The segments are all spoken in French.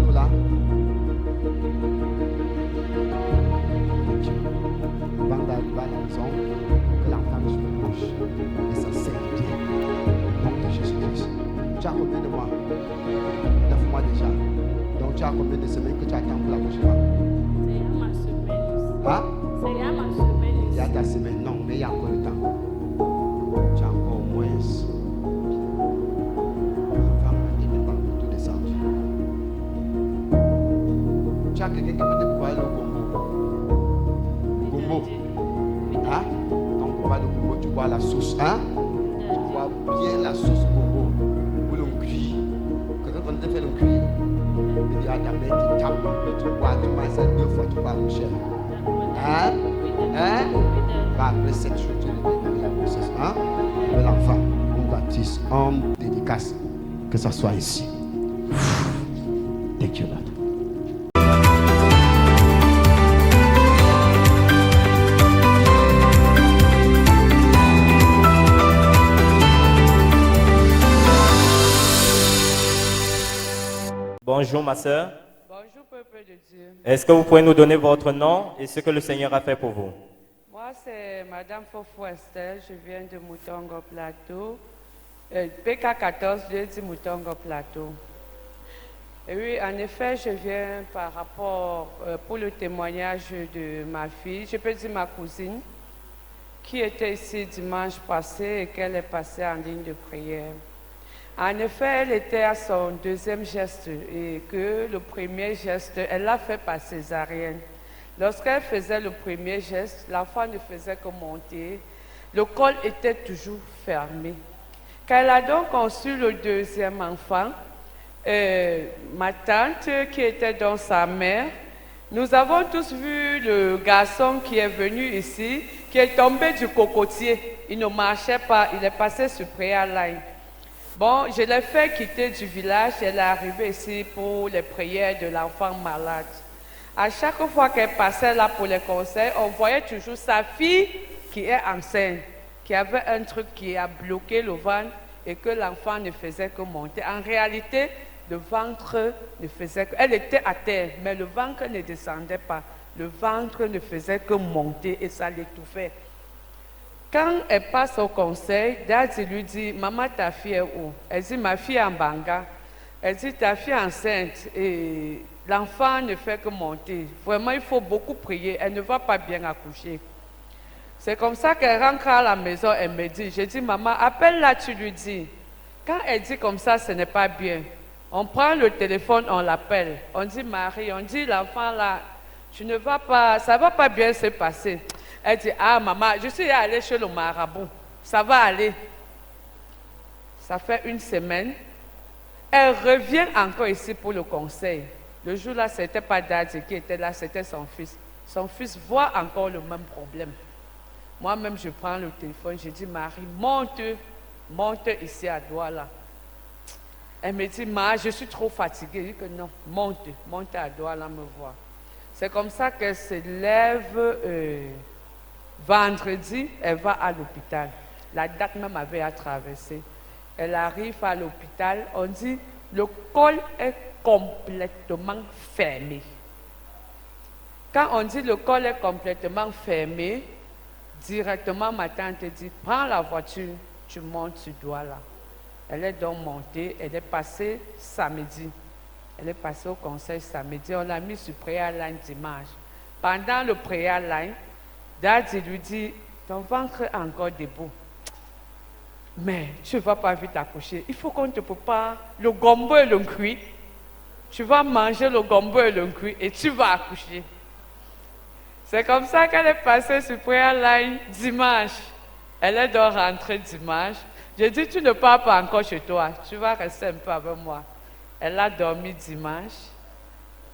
nous là. Avant d'arriver à la maison, que l'enfant se couche et ça saigne bien. Au nom de Jésus-Christ. Tu as combien de mois? 9 mois déjà. Donc tu as combien de semaines que tu attends pour l'accouchement? C'est à ma semaine. Hein? C'est à ma semaine. Il y a ta semaine. Non, mais il y a encore le temps. Tu as encore au moins. Tu as quelqu'un qui peut te préparer le gombo. Gombo. Hein? Donc, on va le gombo, tu bois la sauce. Hein? Tu bois bien la sauce gombo. Pour le cuire. Quand on te fait le cuire, il dit à ta mère, tu tapes, tu bois, tu manges ça 2 fois, tu bois le cher. Hein? Hein? Après 7 jours, tu reviens la grossesse. Hein? De l'enfant, on baptise, on dédicace. Que ça soit ici. Thank you, Lord. Bonjour ma sœur. Bonjour peuple de Dieu. Est-ce que vous pouvez nous donner votre nom et ce que le Seigneur a fait pour vous? Moi c'est Madame Fofo Estelle, je viens de Moutongo Plateau. PK14, je dis Moutongo Plateau. Et oui, en effet, je viens par rapport pour le témoignage de ma fille, je peux dire ma cousine, qui était ici dimanche passé et qu'elle est passée en ligne de prière. En effet, elle était à son 2e geste et que le premier geste, elle l'a fait par césarienne. Lorsqu'elle faisait le premier geste, l'enfant ne faisait que monter. Le col était toujours fermé. Quand elle a donc conçu le 2e enfant, ma tante qui était dans sa mère, nous avons tous vu le garçon qui est venu ici, qui est tombé du cocotier. Il ne marchait pas, il est passé sur prayer line. Bon, je l'ai fait quitter du village, elle est arrivée ici pour les prières de l'enfant malade. À chaque fois qu'elle passait là pour les conseils, on voyait toujours sa fille qui est enceinte, qui avait un truc qui a bloqué le ventre et que l'enfant ne faisait que monter. En réalité, le ventre ne faisait que... Elle était à terre, mais le ventre ne descendait pas. Le ventre ne faisait que monter et ça l'étouffait. Quand elle passe au conseil, Daddy lui dit, maman, ta fille est où? Elle dit, ma fille est en Banga. Elle dit, ta fille est enceinte et l'enfant ne fait que monter. Vraiment, il faut beaucoup prier. Elle ne va pas bien accoucher. C'est comme ça qu'elle rentre à la maison, elle me dit, j'ai dit, maman, appelle-la, tu lui dis. Quand elle dit comme ça, ce n'est pas bien. On prend le téléphone, on l'appelle. On dit, Marie, on dit, l'enfant là, tu ne vas pas, ça ne va pas bien se passer. Elle dit, ah maman, je suis allée chez le marabout, ça va aller. Ça fait 1 semaine. Elle revient encore ici pour le conseil. Le jour-là, ce n'était pas Daddy qui était là, c'était son fils. Son fils voit encore le même problème. Moi-même, je prends le téléphone, je dis, Marie, monte ici à Douala. Elle me dit, Ma, je suis trop fatiguée. Je dis que non, monte à Douala me voir. C'est comme ça qu'elle se lève vendredi, elle va à l'hôpital. La date même avait à traverser. Elle arrive à l'hôpital, on dit, le col est complètement fermé. Quand on dit le col est complètement fermé, directement ma tante dit, prends la voiture, tu montes sur Douala. Elle est donc montée, elle est passée samedi. Elle est passée au conseil samedi, on l'a mis sur prayer line dimanche. Pendant le prayer line, Daddy lui dit, ton ventre est encore debout. Mais tu ne vas pas vite accoucher. Il faut qu'on te prépare le gombo et le cuit. Tu vas manger le gombo et le cuit et tu vas accoucher. C'est comme ça qu'elle est passée sur prayer line dimanche. Elle est donc rentrée dimanche. J'ai dit, tu ne pars pas encore chez toi. Tu vas rester un peu avec moi. Elle a dormi dimanche.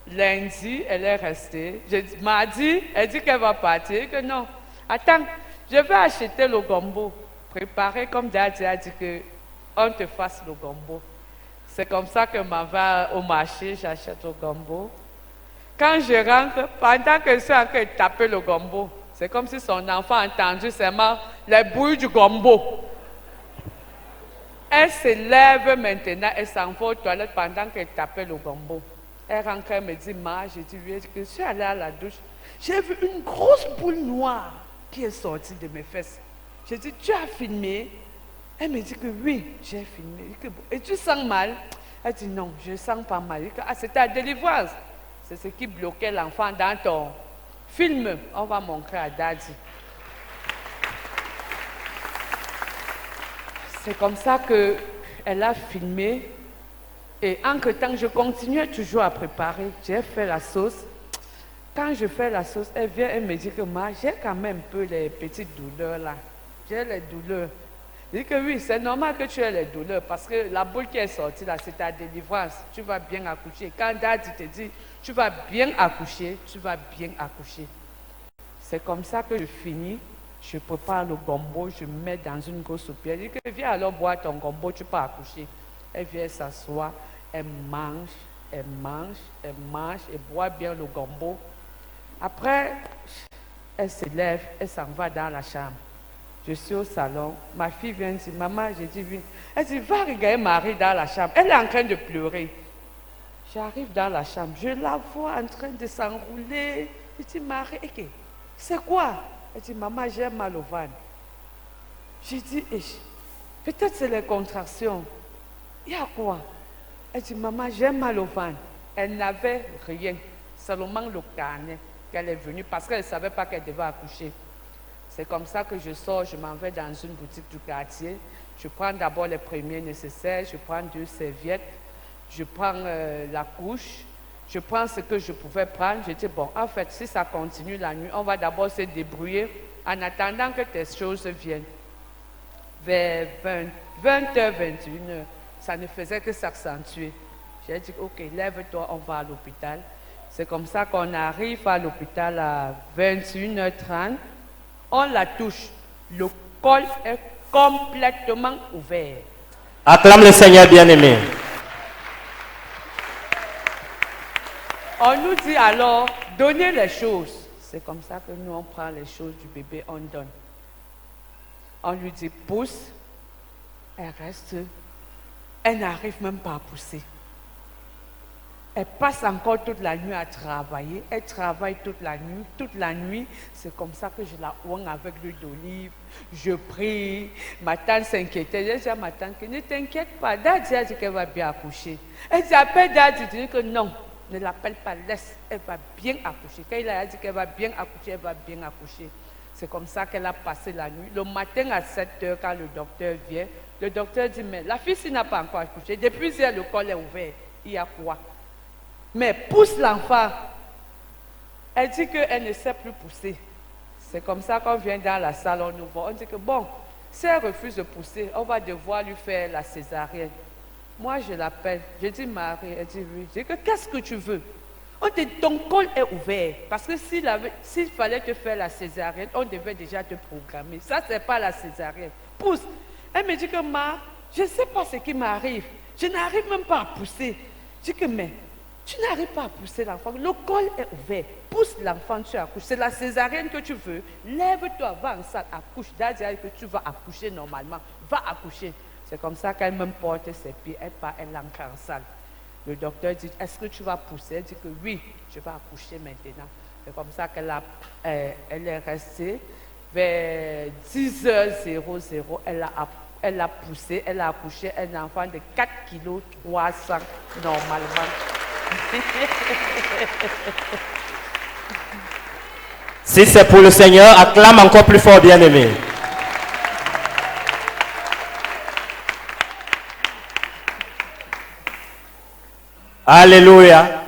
Lundi, elle est restée. Mardi, elle dit qu'elle va partir. Que non. Attends, je vais acheter le gombo. Préparer comme Daddy a dit qu'on te fasse le gombo. C'est comme ça que je m'en vais au marché, j'achète le gombo. Quand je rentre, pendant que je suis en train de taper le gombo, c'est comme si son enfant a entendu seulement les bruits du gombo. Elle se lève maintenant et s'en va aux toilettes pendant qu'elle tapait le gombo. Elle rentre, elle me dit, Ma, j'ai dit, oui, je suis allée à la douche. J'ai vu une grosse boule noire qui est sortie de mes fesses. J'ai dit, tu as filmé? Elle me dit que oui, j'ai filmé. Et tu sens mal? Elle dit, non, je ne sens pas mal. Ah, c'était la délivrance. C'est ce qui bloquait l'enfant dans ton film. On va montrer à Daddy. C'est comme ça qu'elle a filmé. Et entre-temps, je continuais toujours à préparer. J'ai fait la sauce. Quand je fais la sauce, elle vient, elle me dit que moi, j'ai quand même un peu les petites douleurs là. J'ai les douleurs. Je dis que oui, c'est normal que tu aies les douleurs parce que la boule qui est sortie là, c'est ta délivrance. Tu vas bien accoucher. Quand Daddy te dit, tu vas bien accoucher, tu vas bien accoucher. C'est comme ça que je finis. Je prépare le gombo, je mets dans une grosse soupière. Je dis que viens alors boire ton gombo, tu peux accoucher. Elle vient s'asseoir, elle mange, elle mange, elle mange, elle boit bien le gombo. Après, elle se lève, elle s'en va dans la chambre. Je suis au salon, ma fille vient dire, maman, j'ai dit oui. Elle dit, va regarder Marie dans la chambre. Elle est en train de pleurer. J'arrive dans la chambre, je la vois en train de s'enrouler. Je dis, Marie, okay, c'est quoi? Elle dit, maman, j'ai mal au ventre. J'ai dit, peut-être c'est les contractions. Il y a quoi? Elle dit, maman, j'ai mal au ventre. Elle n'avait rien, seulement le carnet qu'elle est venue parce qu'elle ne savait pas qu'elle devait accoucher. C'est comme ça que je sors, je m'en vais dans une boutique du quartier. Je prends d'abord les premiers nécessaires, je prends 2 serviettes, je prends la couche, je prends ce que je pouvais prendre. Je dis, bon, en fait, si ça continue la nuit, on va d'abord se débrouiller en attendant que tes choses viennent. Vers 20h, 21h, ça ne faisait que s'accentuer. J'ai dit, ok, lève-toi, on va à l'hôpital. C'est comme ça qu'on arrive à l'hôpital à 21h30. On la touche. Le col est complètement ouvert. Acclame le Seigneur bien-aimé. On nous dit alors, donnez les choses. C'est comme ça que nous, on prend les choses du bébé, on donne. On lui dit, pousse. Elle reste. Elle n'arrive même pas à pousser. Elle passe encore toute la nuit à travailler. Elle travaille toute la nuit. Toute la nuit, c'est comme ça que je la oigne avec l'huile d'olive. Je prie. Ma tante s'inquiétait. Je dis à ma tante, ne t'inquiète pas. Daddy a dit qu'elle va bien accoucher. Elle dit, appelle Daddy. Je dis que non, ne l'appelle pas, laisse. Elle va bien accoucher. Quand il a dit qu'elle va bien accoucher, elle va bien accoucher. C'est comme ça qu'elle a passé la nuit. Le matin à 7h, quand le docteur vient, le docteur dit, mais la fille, s'il n'a pas encore accouché, depuis hier, le col est ouvert. Il y a quoi? Mais pousse l'enfant. Elle dit qu'elle ne sait plus pousser. C'est comme ça qu'on vient dans la salle, on nous voit. On dit que bon, si elle refuse de pousser, on va devoir lui faire la césarienne. Moi, je l'appelle. Je dis, Marie, elle dit oui. Je dis que qu'est-ce que tu veux? On dit, ton col est ouvert. Parce que s'il fallait te faire la césarienne, on devait déjà te programmer. Ça, ce n'est pas la césarienne. Pousse. Elle me dit que, je ne sais pas ce qui m'arrive. Je n'arrive même pas à pousser. Je dis que, mais tu n'arrives pas à pousser l'enfant. Le col est ouvert. Pousse l'enfant, tu accouches. C'est la césarienne que tu veux. Lève-toi, va en salle, accouche. Daddy que tu vas accoucher normalement. Va accoucher. C'est comme ça qu'elle me porte ses pieds. Elle part, elle entre en salle. Le docteur dit, est-ce que tu vas pousser? Elle dit que oui, je vais accoucher maintenant. C'est comme ça qu'elle elle est restée. Vers 10h00, elle a poussé, elle a accouché un enfant de 4 kg 300 normalement. Si c'est pour le Seigneur, acclame encore plus fort, bien-aimé. Alléluia. Amen.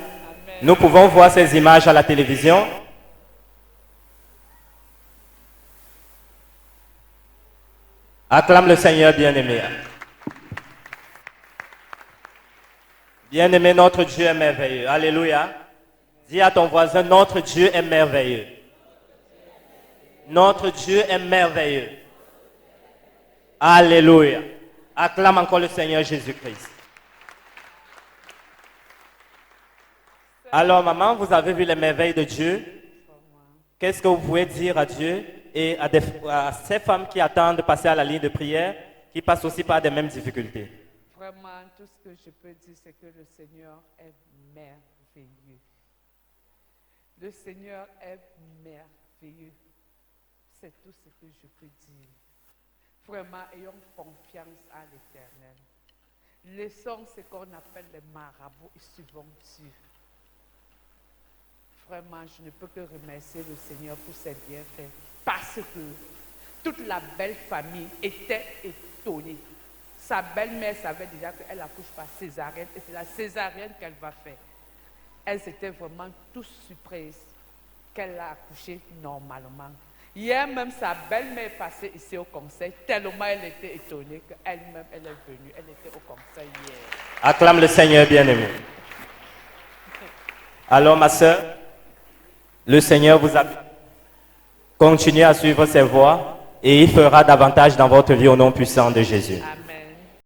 Nous pouvons voir ces images à la télévision. Acclame le Seigneur, bien-aimé. Bien-aimé, notre Dieu est merveilleux. Alléluia. Dis à ton voisin, notre Dieu est merveilleux. Notre Dieu est merveilleux. Alléluia. Acclame encore le Seigneur Jésus-Christ. Alors, maman, vous avez vu les merveilles de Dieu. Qu'est-ce que vous pouvez dire à Dieu et à ces femmes qui attendent de passer à la ligne de prière, qui passent aussi par des mêmes difficultés? Vraiment, tout ce que je peux dire, c'est que le Seigneur est merveilleux. merveilleux. Le Seigneur est merveilleux. C'est tout ce que je peux dire. Vraiment, ayons confiance à l'Éternel. Laissons ce qu'on appelle les marabouts et suivons Dieu. Vraiment, je ne peux que remercier le Seigneur pour ses bienfaits. Parce que toute la belle famille était étonnée. Sa belle-mère savait déjà qu'elle accouche par césarienne et c'est la césarienne qu'elle va faire. Elles étaient vraiment tous surprises qu'elle a accouché normalement. Hier même, sa belle-mère est passée ici au conseil, tellement elle était étonnée qu'elle-même, elle est venue. Elle était au conseil hier. Acclame le Seigneur bien-aimé. Alors, ma sœur, le Seigneur vous a continué à suivre ses voies et il fera davantage dans votre vie au nom puissant de Jésus. Amen.